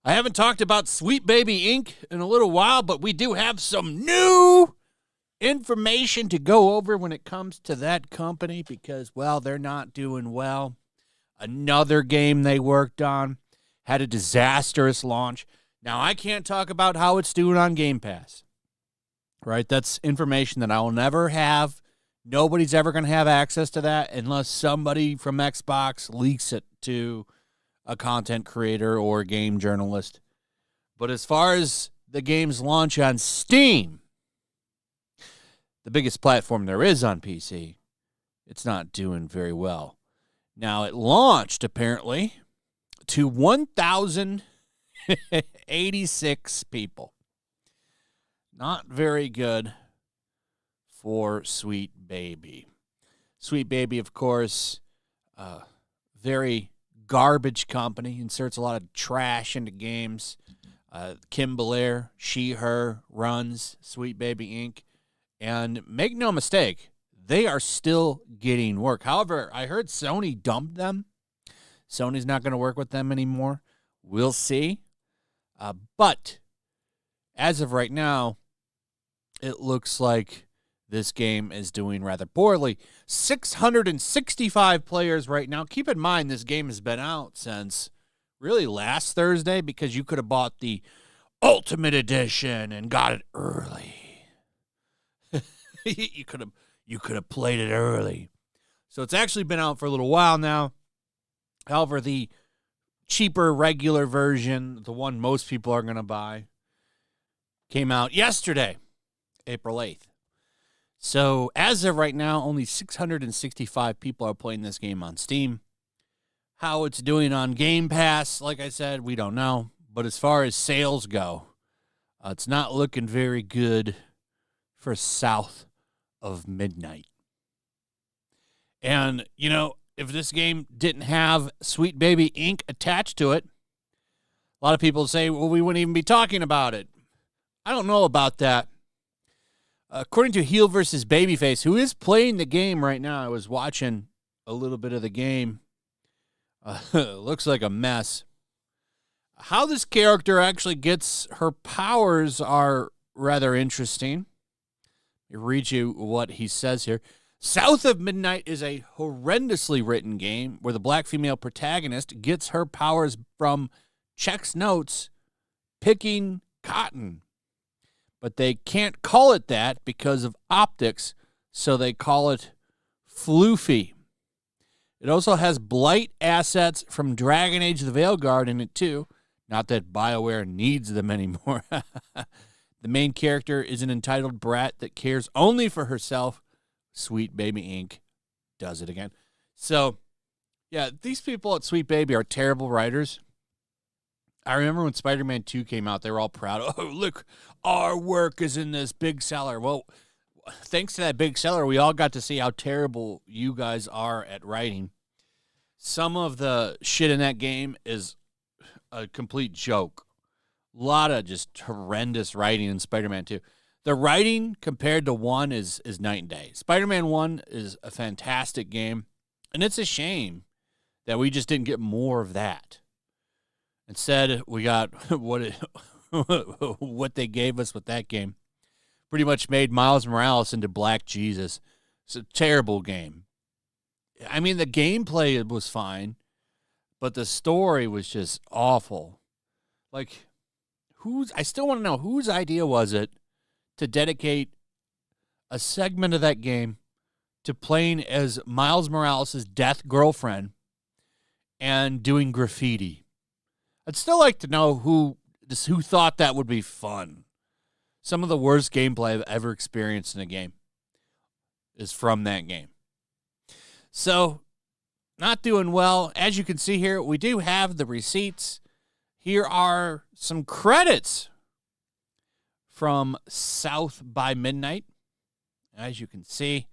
I haven't talked about Sweet Baby Inc. in a little while, but we do have some new information to go over when it comes to that company because, well, they're not doing well. Another game they worked on had a disastrous launch. Now, I can't talk about how it's doing on Game Pass, right? That's information that I will never have. Nobody's ever going to have access to that unless somebody from Xbox leaks it to a content creator or a game journalist. But as far as the game's launch on Steam, the biggest platform there is on PC, it's not doing very well. Now, it launched, apparently, to 1,086 people. Not very good for Sweet Baby. Sweet Baby, of course, very garbage company, inserts a lot of trash into games. Kim Belair, she, her, runs Sweet Baby Inc. And make no mistake, they are still getting work. However, I heard Sony dumped them. Sony's not going to work with them anymore. We'll see. But as of right now, it looks like this game is doing rather poorly. 665 players right now. Keep in mind, this game has been out since really last Thursday because you could have bought the Ultimate Edition and got it early. You could have played it early. So it's actually been out for a little while now. However, the cheaper regular version, the one most people are going to buy, came out yesterday, April 8th. So as of right now, only 665 people are playing this game on Steam. How it's doing on Game Pass, like I said, we don't know. But as far as sales go, it's not looking very good for south of midnight. And, you know, if this game didn't have Sweet Baby Inc. attached to it, a lot of people say, well, we wouldn't even be talking about it. I don't know about that. According to Heel vs. Babyface, who is playing the game right now, I was watching a little bit of the game. Looks like a mess. How this character actually gets her powers are rather interesting. Let me read you what he says here. South of Midnight is a horrendously written game where the black female protagonist gets her powers from checks notes picking cotton. But they can't call it that because of optics, so they call it floofy. It also has blight assets from Dragon Age the Veilguard in it, too. Not that BioWare needs them anymore. The main character is an entitled brat that cares only for herself. Sweet Baby Inc. does it again. So, yeah, these people at Sweet Baby are terrible writers. I remember when Spider-Man 2 came out, they were all proud. Oh, look, our work is in this big seller. Well, thanks to that big seller, we all got to see how terrible you guys are at writing. Some of the shit in that game is a complete joke. A lot of just horrendous writing in Spider-Man 2. The writing compared to 1 is night and day. Spider-Man 1 is a fantastic game, and it's a shame that we just didn't get more of that. Instead, we got what they gave us with that game. Pretty much made Miles Morales into Black Jesus. It's a terrible game. I mean, the gameplay was fine, but the story was just awful. Like, I still want to know whose idea was it to dedicate a segment of that game to playing as Miles Morales' death girlfriend and doing graffiti. I'd still like to know who thought that would be fun. Some of the worst gameplay I've ever experienced in a game is from that game. So, not doing well. As you can see here, we do have the receipts. Here are some credits from South by Midnight. As you can see,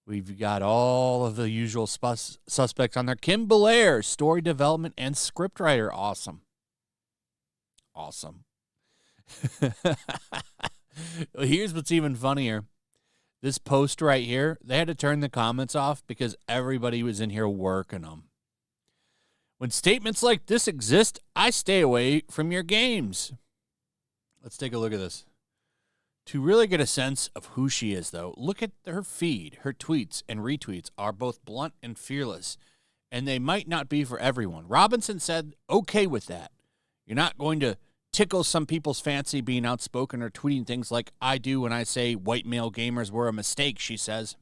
we've got all of the usual suspects on there. Kim Belair, story development and scriptwriter. Awesome. Awesome. Here's what's even funnier. This post right here, they had to turn the comments off because everybody was in here working them. When statements like this exist, I stay away from your games. Let's take a look at this. To really get a sense of who she is, though, look at her feed. Her tweets and retweets are both blunt and fearless, and they might not be for everyone. Robinson said, okay with that. You're not going to tickle some people's fancy being outspoken or tweeting things like I do when I say white male gamers were a mistake, she says.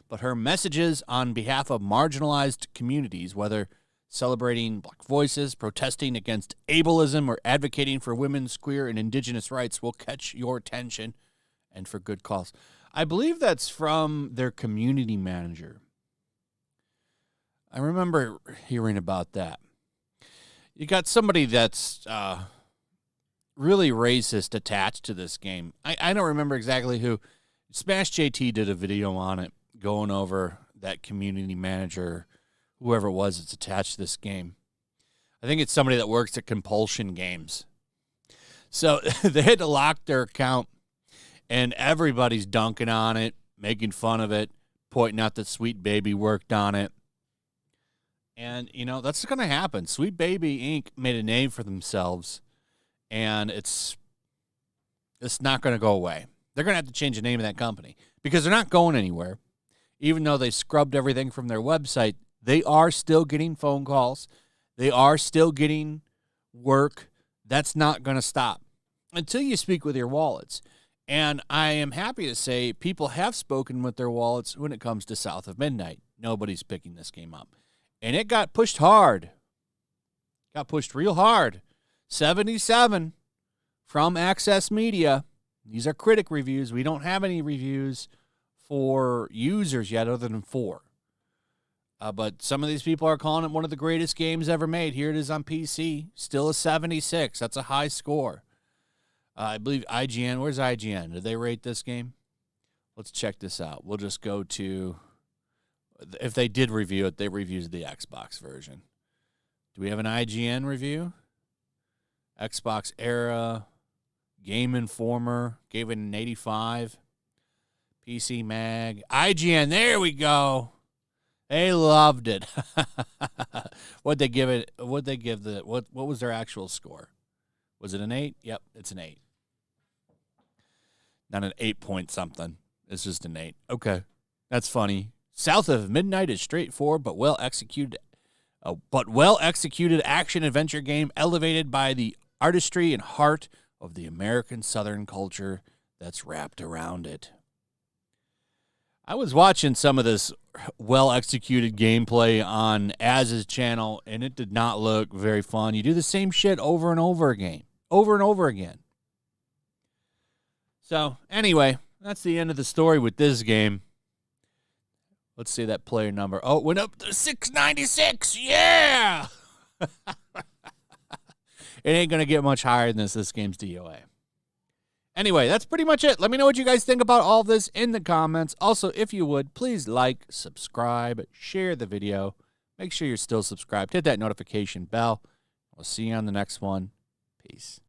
But her messages on behalf of marginalized communities, whether celebrating Black voices, protesting against ableism, or advocating for women's, queer, and indigenous rights will catch your attention, and for good cause. I believe that's from their community manager. I remember hearing about that. You got somebody that's really racist attached to this game. I don't remember exactly who. Smash JT did a video on it, going over that community manager, whoever it was that's attached to this game. I think it's somebody that works at Compulsion Games. So they had to lock their account, and everybody's dunking on it, making fun of it, pointing out that Sweet Baby worked on it. And, you know, that's going to happen. Sweet Baby Inc. made a name for themselves, and it's not going to go away. They're going to have to change the name of that company because they're not going anywhere. Even though they scrubbed everything from their website, they are still getting phone calls. They are still getting work. That's not going to stop until you speak with your wallets. And I am happy to say people have spoken with their wallets when it comes to South of Midnight. Nobody's picking this game up. And it got pushed hard. Got pushed real hard. 77 from Access Media. These are critic reviews. We don't have any reviews for users yet other than 4. But some of these people are calling it one of the greatest games ever made. Here it is on PC. Still a 76. That's a high score. I believe IGN. Where's IGN? Did they rate this game? Let's check this out. We'll just go to... If they did review it, they reviewed the Xbox version. Do we have an IGN review? Xbox Era, Game Informer, gave it an 85. PC Mag, IGN, there we go. They loved it. What'd they give it? What'd they give the, what was their actual score? Was it an 8? Yep, it's an 8. Not an 8 point something. It's just an 8. Okay, that's funny. South of Midnight is straightforward but well executed action adventure game elevated by the artistry and heart of the American Southern culture that's wrapped around it. I was watching some of this well executed gameplay on Az's channel, and it did not look very fun. You do the same shit over and over again. So anyway, that's the end of the story with this game. Let's see that player number. Oh, it went up to 696. Yeah! It ain't going to get much higher than this game's DOA. Anyway, that's pretty much it. Let me know what you guys think about all this in the comments. Also, if you would, please like, subscribe, share the video. Make sure you're still subscribed. Hit that notification bell. We'll see you on the next one. Peace.